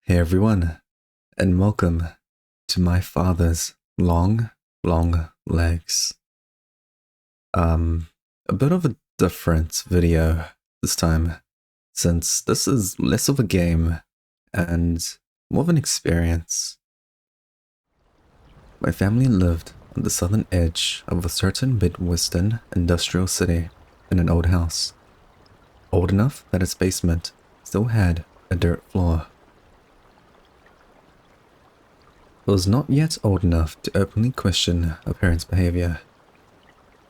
Hey everyone, and welcome to my father's long, long legs. A bit of a different video this time, since this is less of a game and more of an experience. My family lived on the southern edge of a certain Midwestern industrial city in an old house, old enough that its basement still had a dirt floor. I was not yet old enough to openly question a parent's behavior,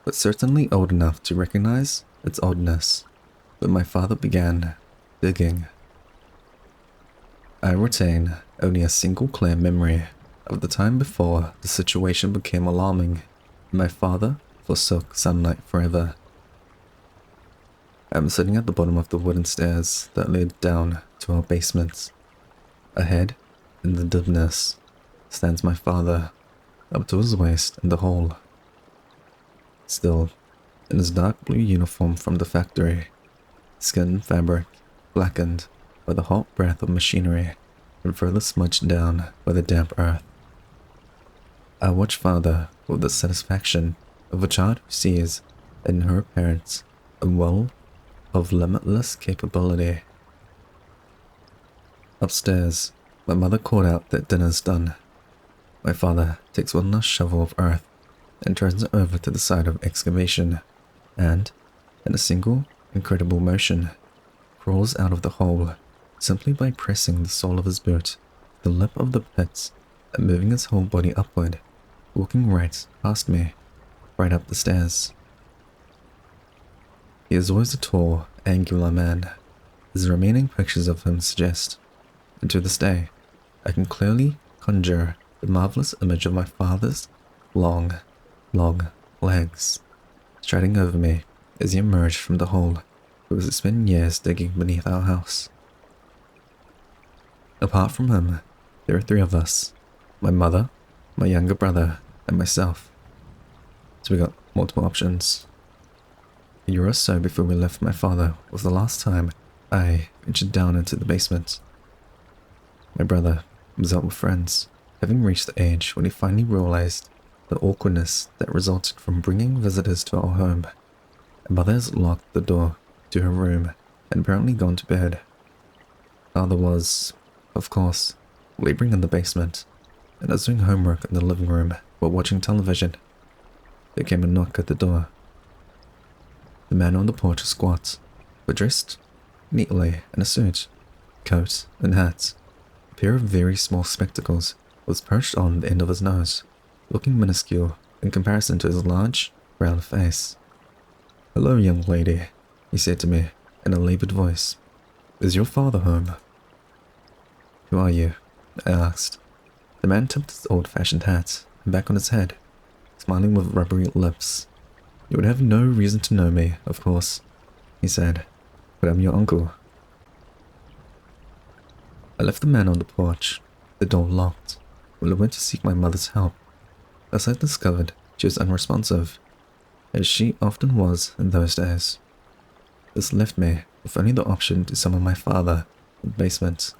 but certainly old enough to recognize its oddness when my father began digging. I retain only a single clear memory of the time before the situation became alarming and my father forsook sunlight forever. I'm sitting at the bottom of the wooden stairs that lead down to our basement. Ahead, in the dimness, stands my father, up to his waist in the hole. Still, in his dark blue uniform from the factory, skin and fabric blackened by the hot breath of machinery and further smudged down by the damp earth. I watch father with the satisfaction of a child who sees in her parents a well of limitless capability. Upstairs, my mother called out that dinner's done. My father takes one last shovel of earth and turns it over to the side of excavation and, in a single, incredible motion, crawls out of the hole simply by pressing the sole of his boot to the lip of the pit and moving his whole body upward, walking right past me, right up the stairs. He is always a tall, angular man, as remaining pictures of him suggest, and to this day, I can clearly conjure the marvelous image of my father's long, long legs striding over me as he emerged from the hole where he spent years digging beneath our house. Apart from him, there are three of us: my mother, my younger brother, and myself. So we got multiple options. A year or so before we left my father was the last time I ventured down into the basement. My brother was out with friends, having reached the age when he finally realized the awkwardness that resulted from bringing visitors to our home. And mother has locked the door to her room and apparently gone to bed. Father was, of course, laboring in the basement, and I was doing homework in the living room while watching television. There came a knock at the door. The man on the porch was squat, but dressed neatly in a suit, coat, and hat. A pair of very small spectacles was perched on the end of his nose, looking minuscule in comparison to his large, round face. "Hello, young lady," he said to me in a labored voice. "Is your father home?" "Who are you?" I asked. The man tipped his old-fashioned hat back on his head, smiling with rubbery lips. "You would have no reason to know me, of course," he said, "but I'm your uncle." I left the man on the porch, the door locked, while I went to seek my mother's help. As I discovered, she was unresponsive, as she often was in those days. This left me with only the option to summon my father in the basement.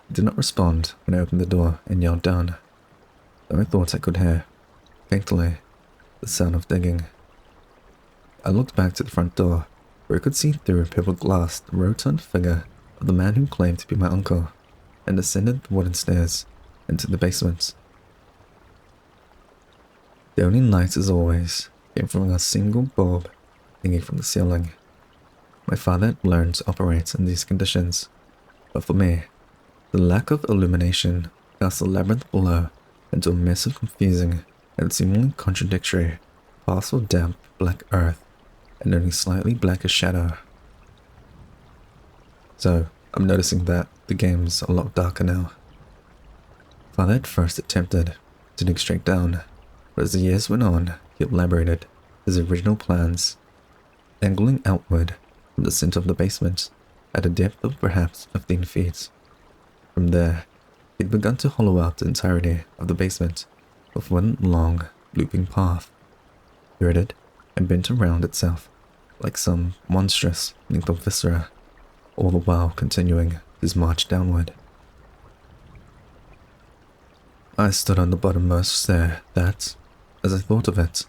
He did not respond when I opened the door and yelled down, though I thought I could hear, faintly, the sound of digging. I looked back to the front door, where I could see through pebbled glass the rotund figure of the man who claimed to be my uncle, and descended the wooden stairs into the basement. The only light, as always, came from a single bulb hanging from the ceiling. My father had learned to operate in these conditions, but for me, the lack of illumination cast the labyrinth below into a mess of confusing and seemingly contradictory piles of damp black earth and only slightly blacker shadow. So, I'm noticing that the game's a lot darker now. Father had first attempted to dig straight down, but as the years went on, he elaborated his original plans, angling outward from the center of the basement at a depth of perhaps 15 feet. From there, he'd begun to hollow out the entirety of the basement with one long, looping path, threaded and bent around itself like some monstrous length of viscera, all the while continuing his march downward I stood on the bottommost stair that, as I thought of it,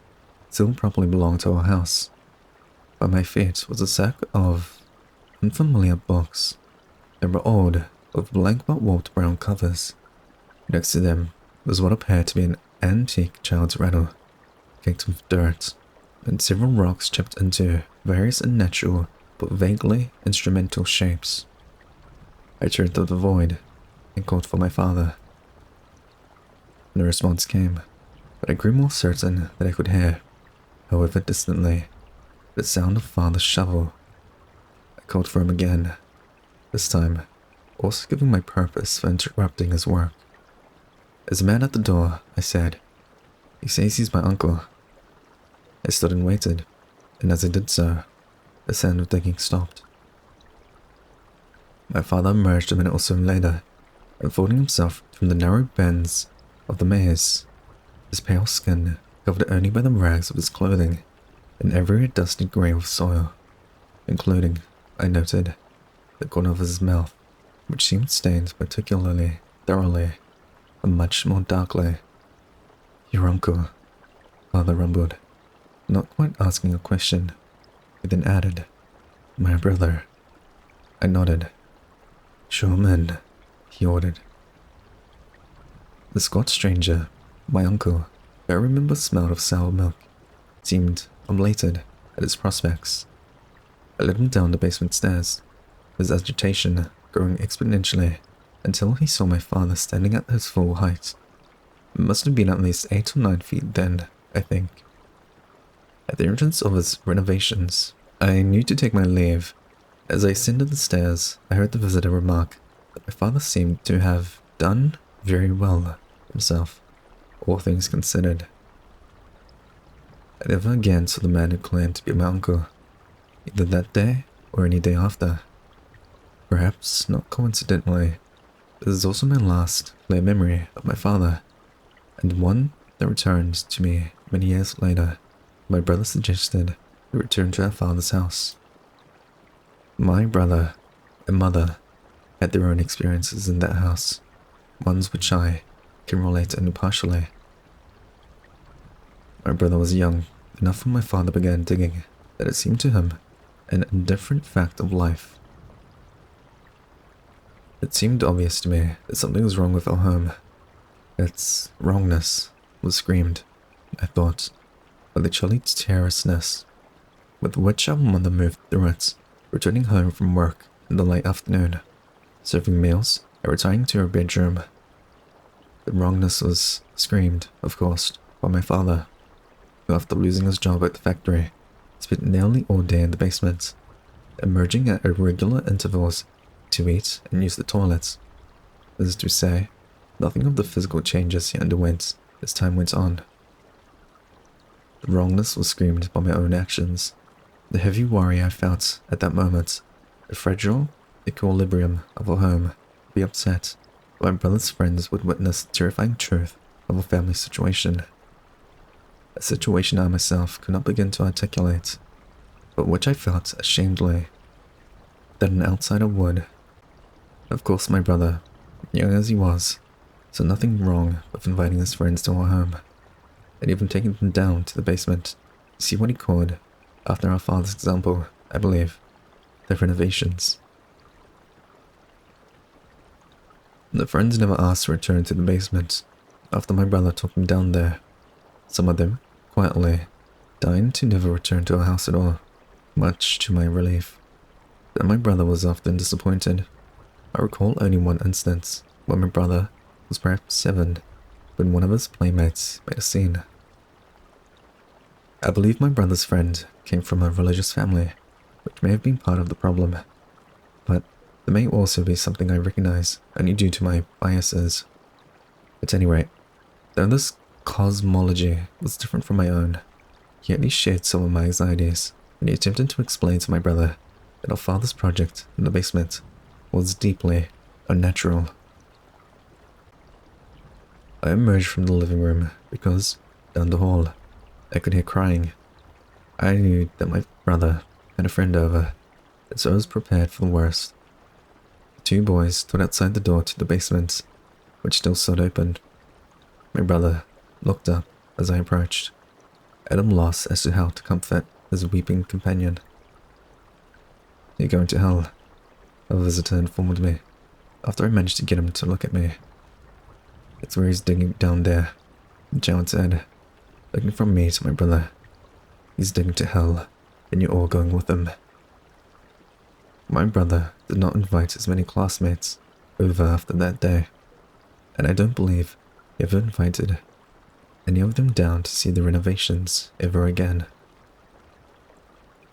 still probably belonged to our house. By my feet was a stack of unfamiliar books. They were old, with blank but warped brown covers. Next to them was what appeared to be an antique child's rattle, caked with dirt, and several rocks chipped into various unnatural but vaguely instrumental shapes. I turned to the void and called for my father. No response came, but I grew more certain that I could hear, however distantly, the sound of father's shovel. I called for him again, this time also giving my purpose for interrupting his work. As a man at the door, I said, "He says he's my uncle." I stood and waited, and as I did so, the sound of digging stopped. My father emerged a minute or so later, unfolding himself from the narrow bends of the maze, his pale skin covered only by the rags of his clothing, and every dusty grey with soil, including, I noted, the corner of his mouth, which seemed stained particularly thoroughly, and much more darkly. "Your uncle," father rumbled, not quite asking a question. He then added, "My brother." I nodded. "Show him in," he ordered. The squat stranger, my uncle, who I remember smelled of sour milk, seemed elated at his prospects. I led him down the basement stairs, his agitation growing exponentially until he saw my father standing at his full height. It must have been at least 8 or 9 feet then, I think. At the entrance of his renovations, I knew to take my leave. As I ascended the stairs, I heard the visitor remark that my father seemed to have done very well himself, all things considered. I never again saw the man who claimed to be my uncle, either that day or any day after. Perhaps not coincidentally, this is also my last clear memory of my father, and one that returned to me many years later. My brother suggested we return to our father's house. My brother and mother had their own experiences in that house, ones which I can relate only partially. My brother was young enough when my father began digging that it seemed to him an indifferent fact of life. It seemed obvious to me that something was wrong with our home. Its wrongness was screamed, I thought, by the chilly terraceness with which our mother moved through it, returning home from work in the late afternoon, serving meals and retiring to her bedroom. The wrongness was screamed, of course, by my father, who after losing his job at the factory, spent nearly all day in the basement, emerging at irregular intervals to eat and use the toilets. This is to say, nothing of the physical changes he underwent as time went on. The wrongness was screamed by my own actions, the heavy worry I felt at that moment, the fragile equilibrium of our home, be upset. My brother's friends would witness the terrifying truth of a family situation. A situation I myself could not begin to articulate, but which I felt ashamedly that an outsider would. Of course my brother, young as he was, saw nothing wrong with inviting his friends to our home, and even taking them down to the basement to see what he could, after our father's example, I believe, the renovations. The friends never asked to return to the basement after my brother took them down there. Some of them, quietly, deigned to never return to our house at all, much to my relief. But my brother was often disappointed. I recall only one instance when my brother was perhaps 7, when one of his playmates made a scene. I believe my brother's friend came from a religious family, which may have been part of the problem, but there may also be something I recognize only due to my biases. At any rate, though this cosmology was different from my own, he at least shared some of my anxieties, and he attempted to explain to my brother that our father's project in the basement was deeply unnatural. I emerged from the living room because, down the hall, I could hear crying. I knew that my brother had a friend over, and so I was prepared for the worst. The 2 boys stood outside the door to the basement, which still stood open. My brother looked up as I approached, at a loss as to how to comfort his weeping companion. "You're going to hell," a visitor informed me, after I managed to get him to look at me. "It's where he's digging down there," John said, looking from me to my brother. "He's digging to hell, and you're all going with him." My brother did not invite his many classmates over after that day, and I don't believe he ever invited any of them down to see the renovations ever again.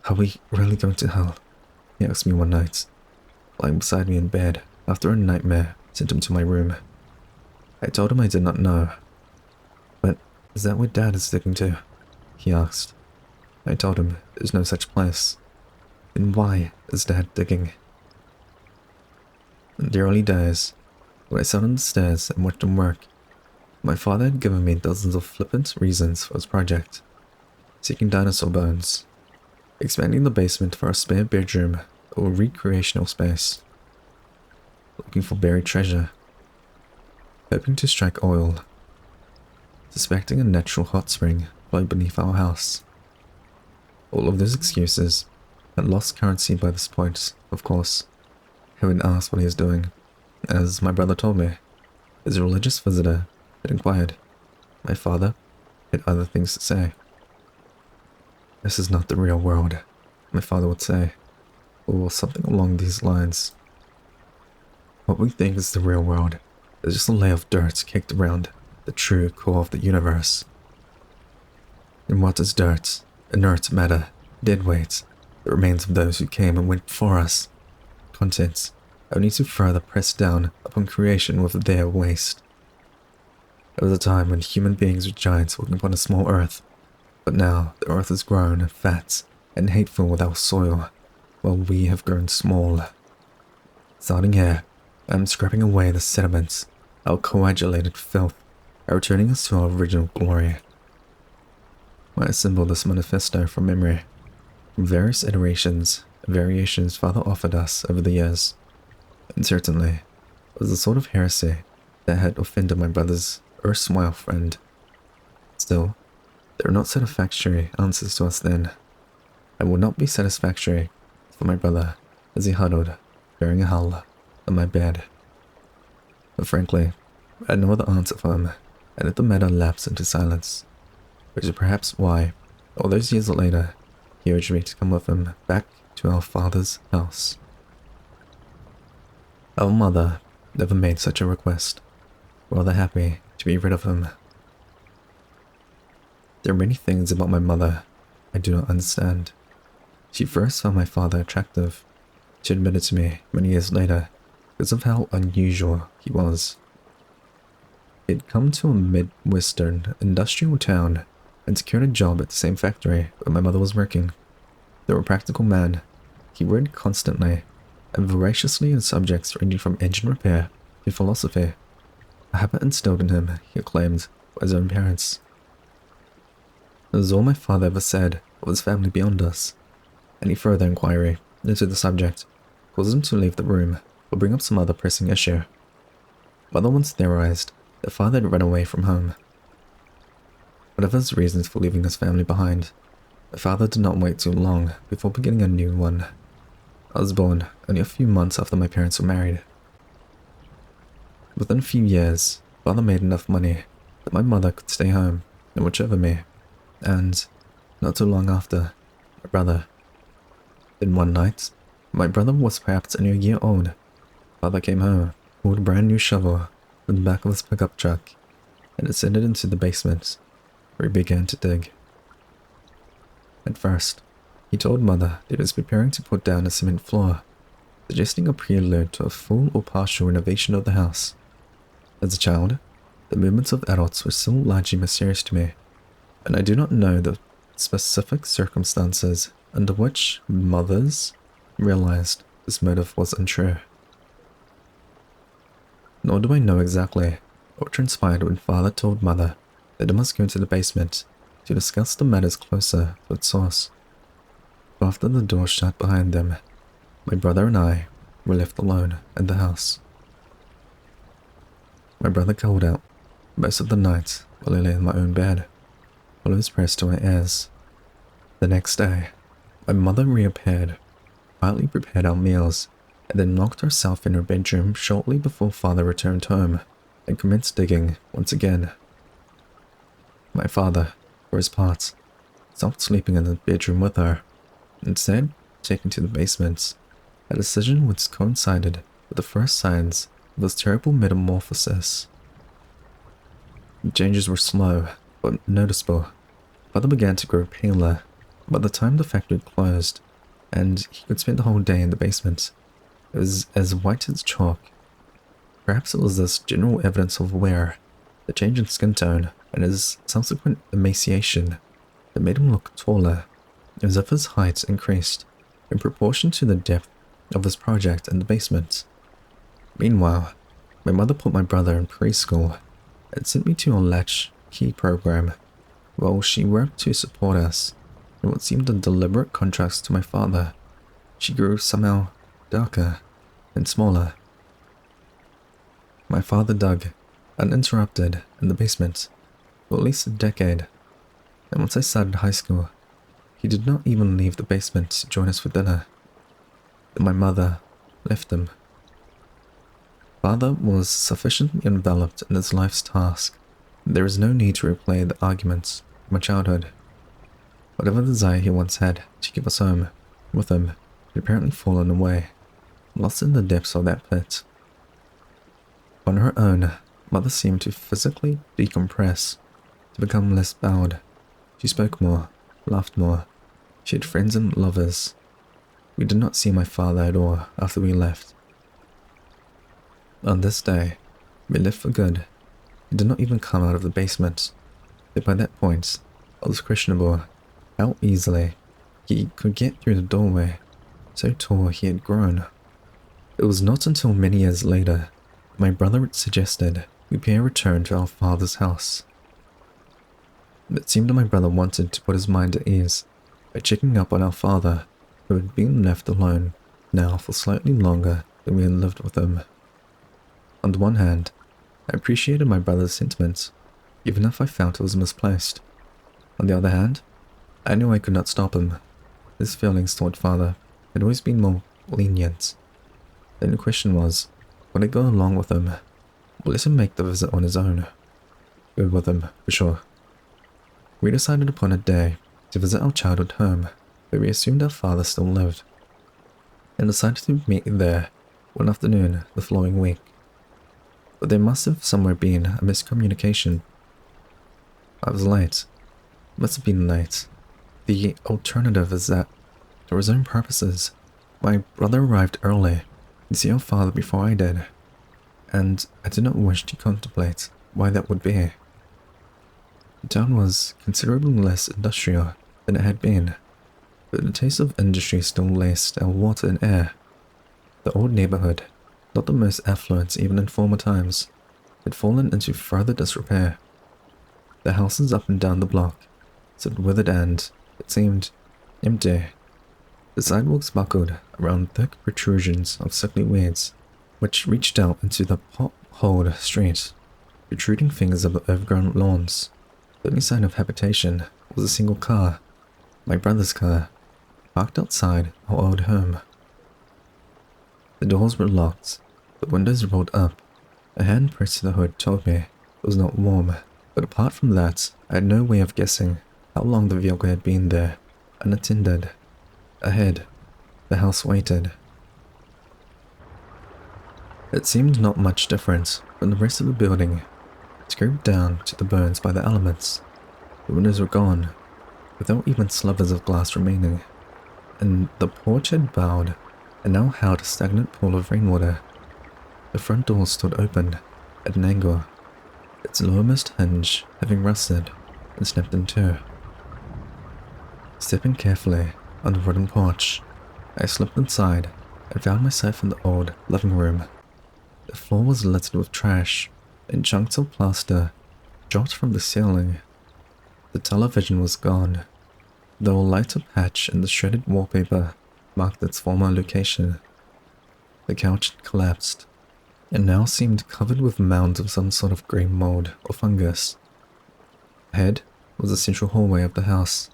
"Are we really going to hell?" he asked me one night, lying beside me in bed after a nightmare sent him to my room. I told him I did not know. "But is that where Dad is digging to?" he asked. I told him there's no such place. Then why is Dad digging? In the early days, when I sat on the stairs and watched him work, my father had given me dozens of flippant reasons for his project: seeking dinosaur bones, expanding the basement for a spare bedroom or recreational space, looking for buried treasure, hoping to strike oil, suspecting a natural hot spring flowed beneath our house. All of those excuses had lost currency by this point, of course. Having asked what he was doing, as my brother told me, as a religious visitor had inquired, my father had other things to say. "This is not the real world," my father would say, or something along these lines. "What we think is the real world is just a layer of dirt kicked around the true core of the universe. And what is dirt? Inert matter, dead weight, the remains of those who came and went before us. Contents only to further press down upon creation with their waste. There was a time when human beings were giants walking upon a small earth, but now the earth has grown fat and hateful with our soil, while we have grown small. Starting here, I am scraping away the sediments, our coagulated filth, and returning us to our original glory." I assembled this manifesto from memory, from various iterations and variations father offered us over the years, and certainly it was the sort of heresy that had offended my brother's erstwhile friend. Still, they were not satisfactory answers to us then, and would not be satisfactory for my brother as he huddled, bearing a hell, on my bed. But frankly, I had no other answer for him, and let the matter lapse into silence, which is perhaps why, all those years later, he urged me to come with him back to our father's house. Our mother never made such a request, rather happy to be rid of him. There are many things about my mother I do not understand. She first found my father attractive. She admitted to me many years later because of how unusual he was. He had come to a Midwestern industrial town and secured a job at the same factory where my mother was working. Though a practical man, he read constantly and voraciously in subjects ranging from engine repair to philosophy, a habit instilled in him, he claimed, by his own parents. It was all my father ever said of his family beyond us. Any further inquiry into the subject caused him to leave the room or bring up some other pressing issue. Mother once theorized that father had run away from home. Whatever his reasons for leaving his family behind, my father did not wait too long before beginning a new one. I was born only a few months after my parents were married. Within a few years, father made enough money that my mother could stay home and watch over me, and, not too long after, my brother. Then one night, my brother was perhaps only a year old. Father came home, pulled a brand new shovel from the back of his pickup truck, and descended into the basement, where he began to dig. At first, he told mother that he was preparing to put down a cement floor, suggesting a prelude to a full or partial renovation of the house. As a child, the movements of adults were still largely mysterious to me, and I do not know the specific circumstances under which mothers realized this motive was untrue. Nor do I know exactly what transpired when father told mother that they must go into the basement to discuss the matters closer to its source. But after the door shut behind them, my brother and I were left alone in the house. My brother called out, most of the night while I lay in my own bed, pillows pressed to my ears. The next day, my mother reappeared, quietly prepared our meals, and then locked herself in her bedroom shortly before father returned home and commenced digging once again. My father, for his part, stopped sleeping in the bedroom with her, instead taking to the basement, a decision which coincided with the first signs of his terrible metamorphosis. The changes were slow, but noticeable. Father began to grow paler by the time the factory closed, and he could spend the whole day in the basement. It was as white as chalk. Perhaps it was this general evidence of wear, the change in skin tone, and his subsequent emaciation that made him look taller, as if his height increased in proportion to the depth of his project in the basement. Meanwhile, my mother put my brother in preschool and sent me to a latchkey program, while she worked to support us in what seemed a deliberate contrast to my father. She grew somehow darker and smaller. My father dug, uninterrupted, in the basement for at least a decade, and once I started high school, he did not even leave the basement to join us for dinner. Then my mother left him. Father was sufficiently enveloped in his life's task. There is no need to replay the arguments of my childhood. Whatever desire he once had to keep us home with him had apparently fallen away, lost in the depths of that pit. On her own, Mother seemed to physically decompress, to become less bowed. She spoke more, laughed more. She had friends and lovers. We did not see my father at all after we left. On this day, we left for good. He did not even come out of the basement, but by that point, it was questionable how easily he could get through the doorway, so tall he had grown. It was not until many years later my brother had suggested we pay a return to our father's house. It seemed that my brother wanted to put his mind at ease by checking up on our father, who had been left alone now for slightly longer than we had lived with him. On the one hand, I appreciated my brother's sentiments, even if I felt it was misplaced. On the other hand, I knew I could not stop him. His feelings toward father had always been more lenient. The only question was, would I go along with him, or let him make the visit on his own? Go with him, for sure. We decided upon a day to visit our childhood home, where we assumed our father still lived, and decided to meet there one afternoon the following week. But there must have somewhere been a miscommunication. I was late. Must have been late. The alternative is that, for his own purposes, my brother arrived early to see our father before I did, and I did not wish to contemplate why that would be. The town was considerably less industrial than it had been, but the taste of industry still laced our water and air. The old neighborhood, not the most affluent even in former times, had fallen into further disrepair. The houses up and down the block stood withered and, it seemed, empty. The sidewalks buckled around thick protrusions of sickly weeds, which reached out into the potholed street, protruding fingers of the overgrown lawns. The only sign of habitation was a single car, my brother's car, parked outside our old home. The doors were locked, the windows rolled up. A hand pressed to the hood told me it was not warm, but apart from that, I had no way of guessing how long the vehicle had been there, unattended. Ahead, the house waited. It seemed not much different from the rest of the building, scraped down to the bones by the elements. The windows were gone, without even slivers of glass remaining, and the porch had bowed and now held a stagnant pool of rainwater. The front door stood open at an angle, its lowermost hinge having rusted and snapped in two. Stepping carefully on the wooden porch, I slipped inside and found myself in the old living room. The floor was littered with trash, and chunks of plaster dropped from the ceiling. The television was gone, though a lighter patch in the shredded wallpaper marked its former location. The couch had collapsed, and now seemed covered with mounds of some sort of grey mold or fungus. Ahead was the central hallway of the house,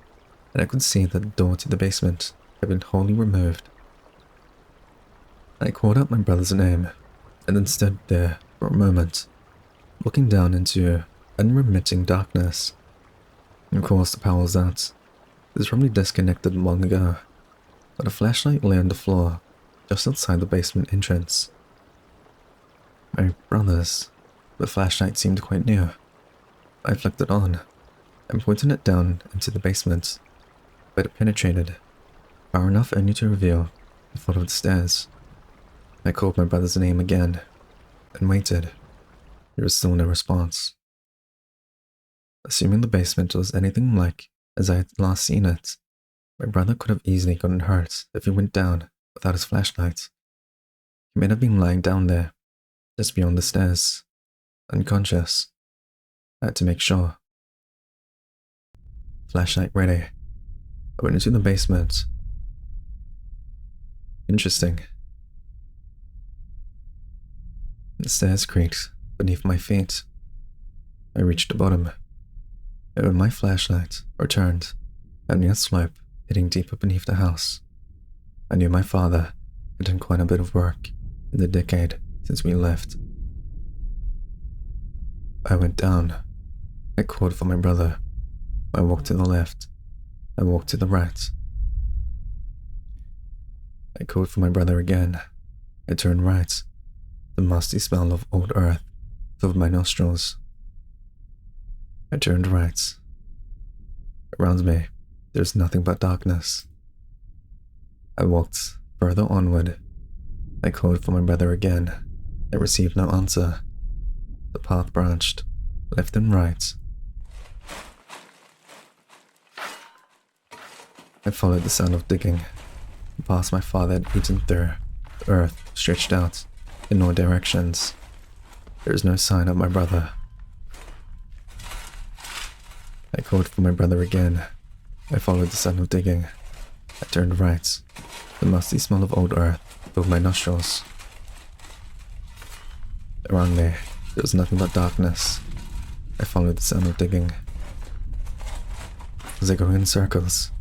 and I could see that the door to the basement had been wholly removed. I called out my brother's name, and then stood there for a moment, looking down into unremitting darkness. Of course, the power was out. It was probably disconnected long ago, but a flashlight lay on the floor just outside the basement entrance. My brother's. The flashlight seemed quite new. I flicked it on and pointed it down into the basement, but it penetrated far enough only to reveal the foot of the stairs. I called my brother's name again and waited. There was still no response. Assuming the basement was anything like as I had last seen it, my brother could have easily gotten hurt if he went down without his flashlight. He may have been lying down there, just beyond the stairs, unconscious. I had to make sure. Flashlight ready. I went into the basement. Interesting. The stairs creaked beneath my feet. I reached the bottom, and when my flashlight returned, found me a slope hitting deeper beneath the house. I knew my father had done quite a bit of work in the decade since we left. I went down. I called for my brother. I walked to the left. I walked to the right. I called for my brother again. I turned right. The musty smell of old earth filled my nostrils. I turned right. Around me, there's nothing but darkness. I walked further onward. I called for my brother again. I received no answer. The path branched, left and right. I followed the sound of digging. The path my father had eaten through. The earth stretched out in all directions. There is no sign of my brother. I called for my brother again. I followed the sound of digging. I turned right. The musty smell of old earth filled my nostrils. Around me, there was nothing but darkness. I followed the sound of digging. Was I going in circles?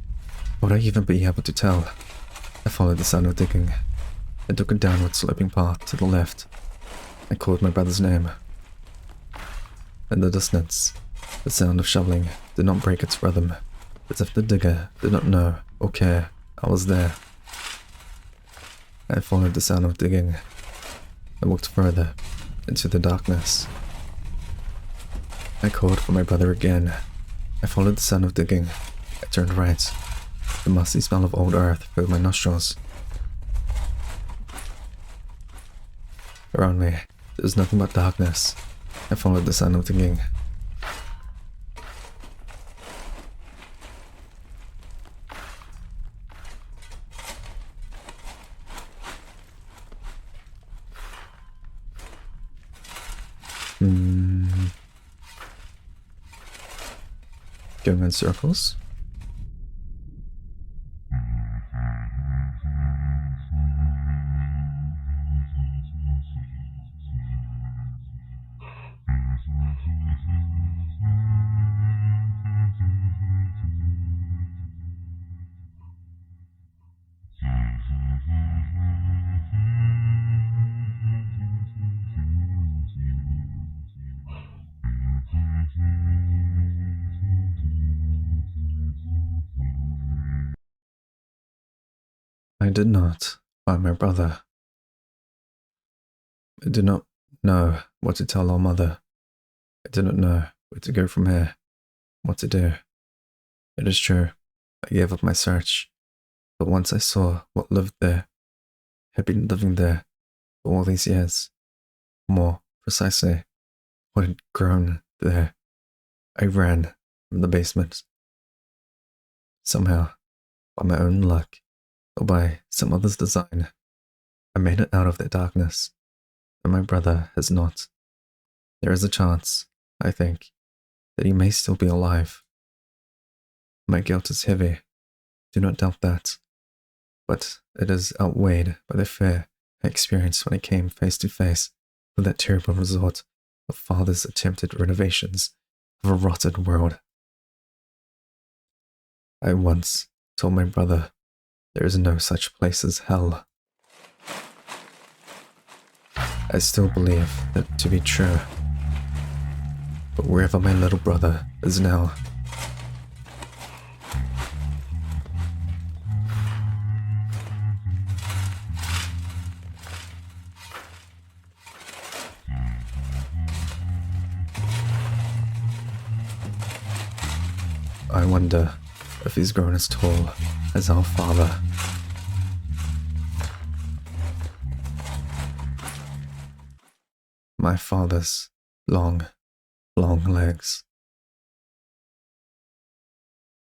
Would I even be able to tell? I followed the sound of digging. I took a downward sloping path to the left. I called my brother's name. In the distance, the sound of shoveling did not break its rhythm, as if the digger did not know or care I was there. I followed the sound of digging. I walked further into the darkness. I called for my brother again. I followed the sound of digging. I turned right. The musty smell of old earth filled my nostrils. Around me, there was nothing but darkness. I followed the sound of digging. Going in circles. I did not find my brother. I did not know what to tell our mother. I did not know where to go from here, what to do. It is true, I gave up my search, but once I saw what lived there, had been living there for all these years, more precisely, what had grown there, I ran from the basement. Somehow, by my own luck, or by some other's design, I made it out of the darkness, and my brother has not. There is a chance, I think, that he may still be alive. My guilt is heavy, do not doubt that, but it is outweighed by the fear I experienced when I came face to face for that terrible result of father's attempted renovations of a rotted world. I once told my brother there is no such place as hell. I still believe that to be true, but wherever my little brother is now, I wonder if he's grown as tall as our father. My father's long, long legs.